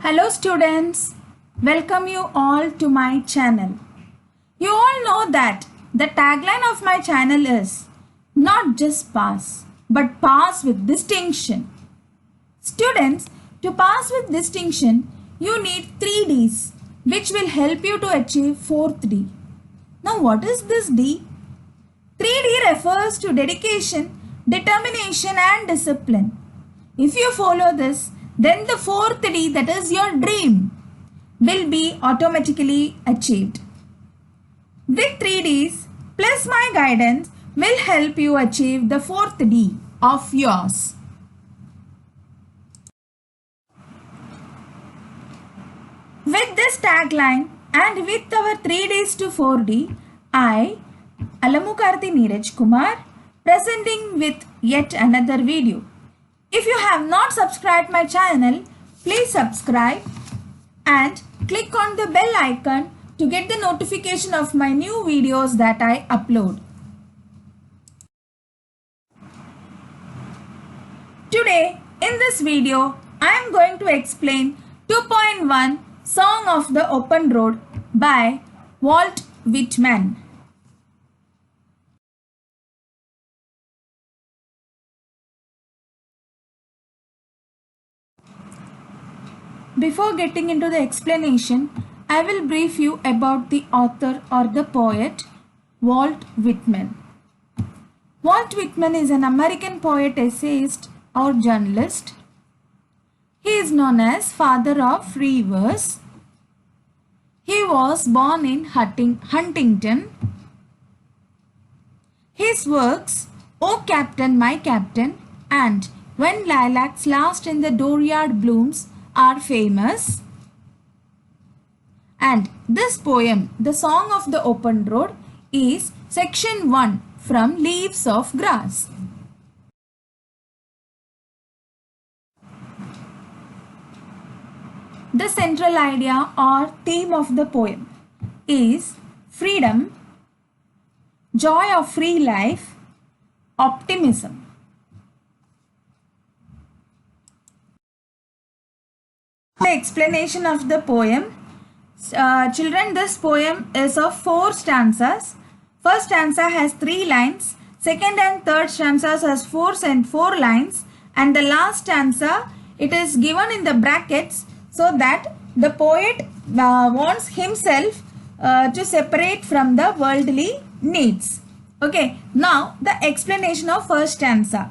Hello students, welcome you all to my channel. You all know that the tagline of my channel is not just pass but pass with distinction. Students, to pass with distinction you need 3 D's which will help you to achieve 4th D. Now what is this D? 3D refers to dedication, determination and discipline. If you follow this, then the 4th D, that is your dream, will be automatically achieved. With 3 Ds plus my guidance will help you achieve the 4th D of yours. With this tagline and with our 3 Ds to 4D, I, Alamukarthi Neeraj Kumar, presenting with yet another video. If you have not subscribed my channel, please subscribe and click on the bell icon to get the notification of my new videos that I upload. Today in this video, I am going to explain 2.1 Song of the Open Road by Walt Whitman. Before getting into the explanation, I will brief you about the author or the poet Walt Whitman. Walt Whitman is an American poet, essayist or journalist. He is known as father of free verse. He was born in Huntington. His works, O Captain, My Captain and When Lilacs Last in the Dooryard Blooms are famous, and this poem, The Song of the Open Road, is section 1 from Leaves of Grass. The central idea or theme of the poem is freedom, joy of free life, optimism. The explanation of the poem. Children, this poem is of 4 stanzas. First stanza has 3 lines. Second and third stanzas has 4 lines. And the last stanza, it is given in the brackets so that the poet wants himself to separate from the worldly needs. Okay, now the explanation of first stanza.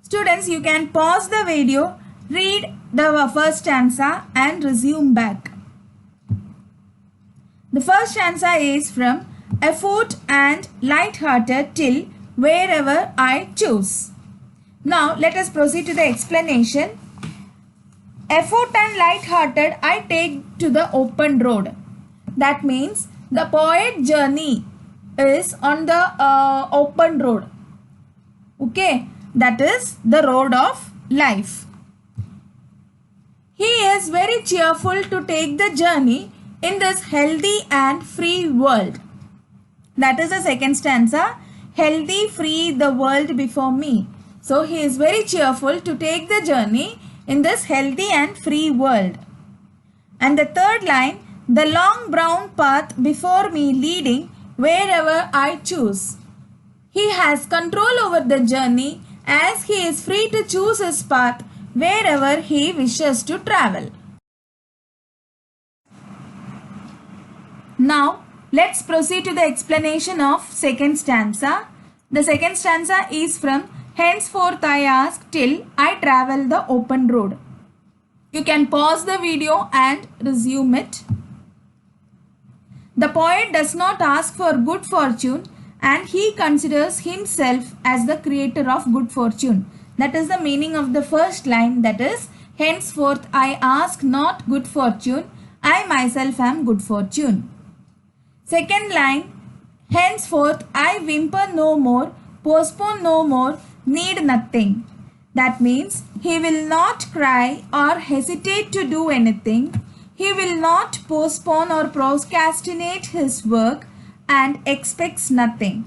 Students, you can pause the video, read the first stanza and resume back. The first stanza is from afoot and light-hearted till wherever I choose. Now let us proceed to the explanation. Afoot and light-hearted I take to the open road. That means the poet's journey is on the open road. Okay, that is the road of life. He is very cheerful to take the journey in this healthy and free world. That is the second stanza. Healthy, free, the world before me. So he is very cheerful to take the journey in this healthy and free world. And the third line, the long brown path before me leading wherever I choose. He has control over the journey as he is free to choose his path wherever he wishes to travel. Now let's proceed to the explanation of second stanza. The second stanza is from henceforth I ask till I travel the open road. You can pause the video and resume it. The poet does not ask for good fortune and he considers himself as the creator of good fortune. That is the meaning of the first line, that is, henceforth I ask not good fortune, I myself am good fortune. Second line, henceforth I whimper no more, postpone no more, need nothing. That means he will not cry or hesitate to do anything. He will not postpone or procrastinate his work and expects nothing.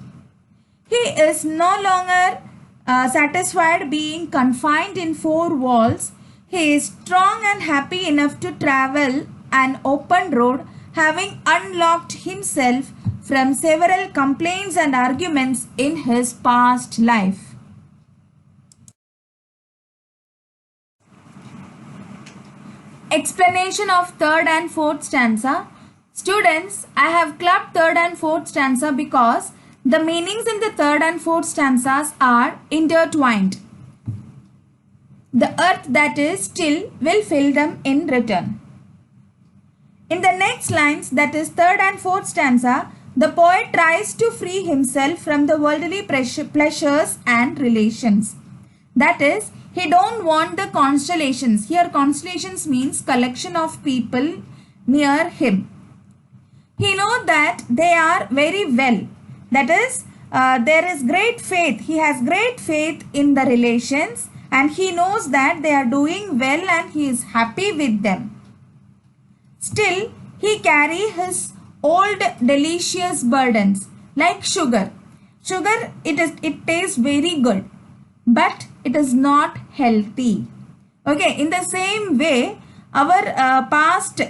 He is no longer satisfied being confined in 4 walls. He is strong and happy enough to travel an open road, having unlocked himself from several complaints and arguments in his past life. Explanation of third and fourth stanza. Students, I have clubbed third and fourth stanza because the meanings in the third and fourth stanzas are intertwined. The earth that is still will fill them in return. In the next lines, that is third and fourth stanza, the poet tries to free himself from the worldly pleasures and relations. That is, he don't want the constellations. Here constellations means collection of people near him. He knows that they are very well. That is, there is great faith. He has great faith in the relations and he knows that they are doing well and he is happy with them. Still, he carries his old delicious burdens like sugar. Sugar, it tastes very good, but it is not healthy. Okay, in the same way, our past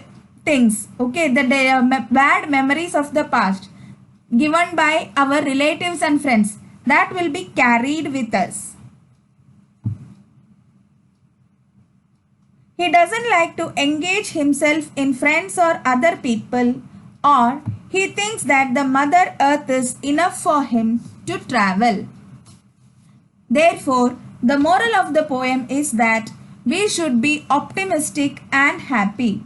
things, okay, the bad memories of the past given by our relatives and friends, that will be carried with us. He doesn't like to engage himself in friends or other people, or he thinks that the Mother Earth is enough for him to travel. Therefore, the moral of the poem is that we should be optimistic and happy.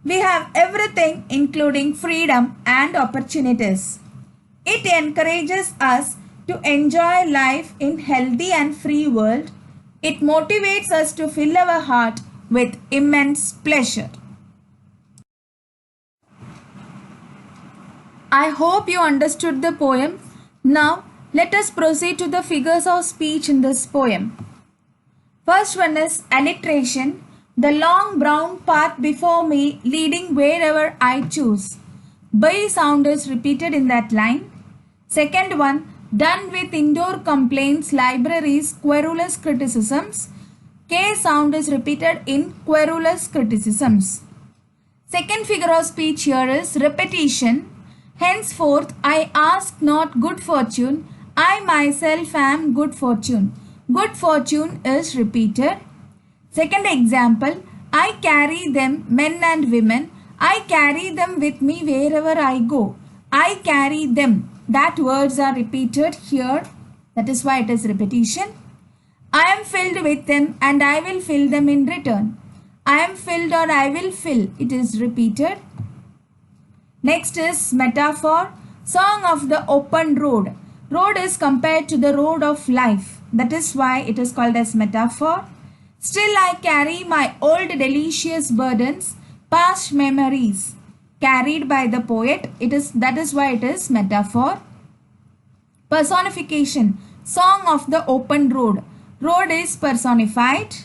We have everything including freedom and opportunities. It encourages us to enjoy life in healthy and free world. It motivates us to fill our heart with immense pleasure. I hope you understood the poem. Now let us proceed to the figures of speech in this poem. First one is alliteration. The long brown path before me leading wherever I choose. B sound is repeated in that line. Second one, done with indoor complaints, libraries, querulous criticisms. K sound is repeated in querulous criticisms. Second figure of speech here is repetition. Henceforth, I ask not good fortune. I myself am good fortune. Good fortune is repeated. Second example, I carry them, men and women. I carry them with me wherever I go. I carry them. That words are repeated here. That is why it is repetition. I am filled with them and I will fill them in return. I am filled or I will fill. It is repeated. Next is metaphor. Song of the open road. Road is compared to the road of life. That is why it is called as metaphor. Still I carry my old delicious burdens, past memories carried by the poet. That is why it is metaphor. Personification. Song of the open road. Road is personified.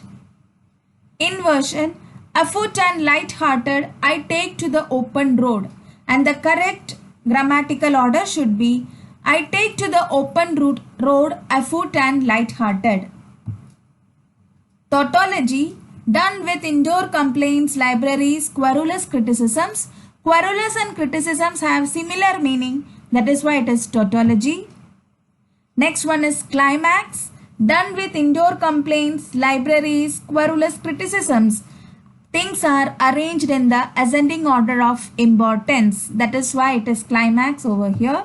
Inversion. Afoot and light-hearted, I take to the open road. And the correct grammatical order should be I take to the open road afoot and light-hearted. Tautology. Done with indoor complaints, libraries, querulous criticisms. Querulous and criticisms have similar meaning. That is why it is tautology. Next one is climax. Done with indoor complaints, libraries, querulous criticisms. Things are arranged in the ascending order of importance. That is why it is climax over here.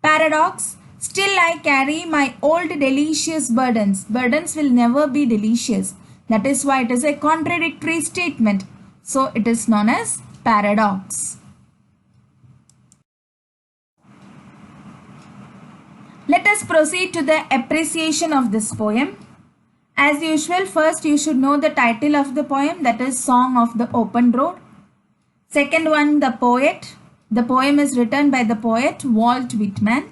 Paradox. Still I carry my old delicious burdens. Burdens will never be delicious. That is why it is a contradictory statement. So it is known as paradox. Let us proceed to the appreciation of this poem. As usual, first you should know the title of the poem, that is Song of the Open Road. Second one, the poet. The poem is written by the poet Walt Whitman.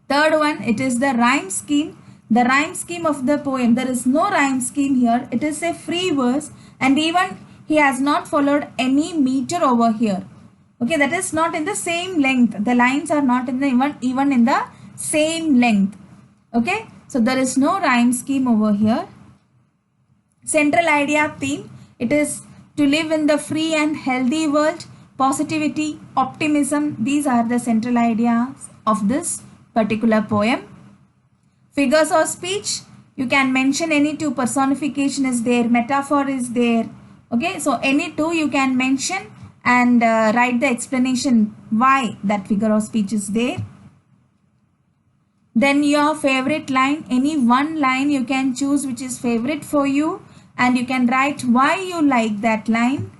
Third one, it is the rhyme scheme. The rhyme scheme of the poem, there is no rhyme scheme here. It is a free verse and even he has not followed any meter over here. Okay, that is not in the same length. The lines are not in the even in the same length. Okay, so there is no rhyme scheme over here. Central idea theme, it is to live in the free and healthy world, positivity, optimism. These are the central ideas of this particular poem. Figures of speech, you can mention any two. Personification is there, metaphor is there. Okay, so any two you can mention and write the explanation why that figure of speech is there. Then your favorite line, any one line you can choose which is favorite for you, and you can write why you like that line.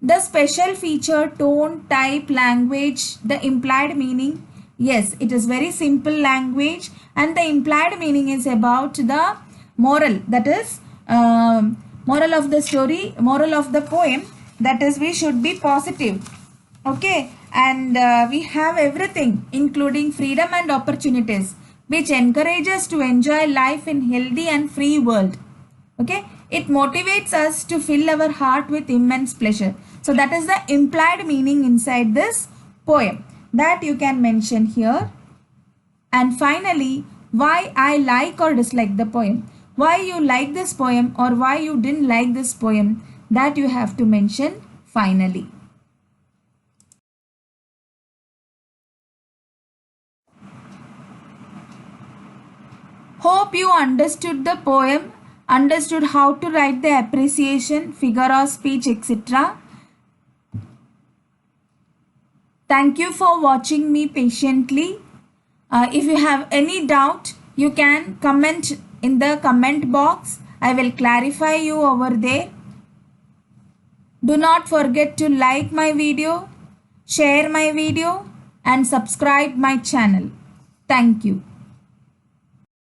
The special feature, tone, type, language, the implied meaning. Yes, it is very simple language, and the implied meaning is about the moral, that is moral of the story, moral of the poem, that is we should be positive. Okay, and we have everything including freedom and opportunities which encourage us to enjoy life in healthy and free world. Okay, it motivates us to fill our heart with immense pleasure. So that is the implied meaning inside this poem that you can mention here. And finally, why I like or dislike the poem. Why you like this poem or why you didn't like this poem, that you have to mention finally. Hope you understood the poem, understood how to write the appreciation, figure of speech, etc. Thank you for watching me patiently. If you have any doubt, you can comment in the comment box. I will clarify you over there. Do not forget to like my video, share my video and subscribe my channel. Thank you.